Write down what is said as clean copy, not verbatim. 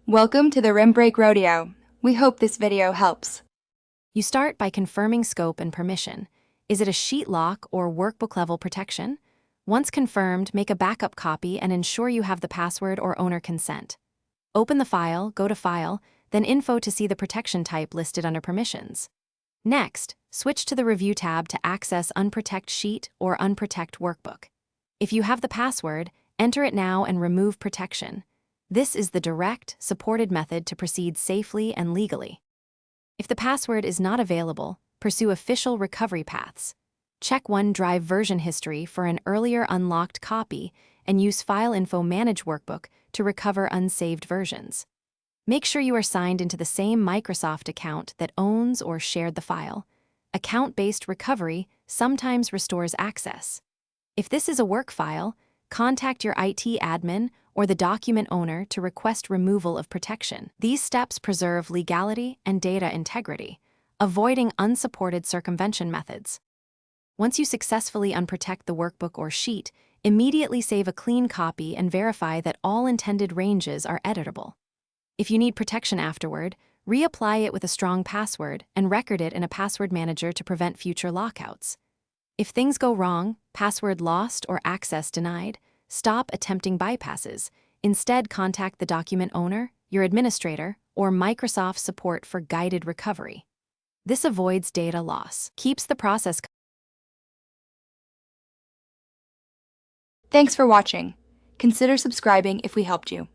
Welcome to the Rim Break Rodeo. We hope this video helps. You start by confirming scope and permission. Is it a sheet lock or workbook level protection? Once confirmed, make a backup copy and ensure you have the password or owner consent. Open the file, go to File, then Info to see the protection type listed under Permissions. Next, switch to the Review tab to access Unprotect Sheet or Unprotect Workbook. If you have the password, enter it now and remove protection. This is the direct, supported method to proceed safely and legally. If the password is not available, pursue official recovery paths. Check OneDrive version history for an earlier unlocked copy and use File Info Manage Workbook to recover unsaved versions. Make sure you are signed into the same Microsoft account that owns or shared the file. Account-based recovery sometimes restores access. If this is a work file, contact your IT admin or the document owner to request removal of protection. These steps preserve legality and data integrity, avoiding unsupported circumvention methods. Once you successfully unprotect the workbook or sheet, immediately save a clean copy and verify that all intended ranges are editable. If you need protection afterward, reapply it with a strong password and record it in a password manager to prevent future lockouts. If things go wrong, password lost or access denied, stop attempting bypasses. Instead, contact the document owner, your administrator, or Microsoft support for guided recovery. This avoids data loss, keeps the process. Thanks for watching. Consider subscribing if we helped you.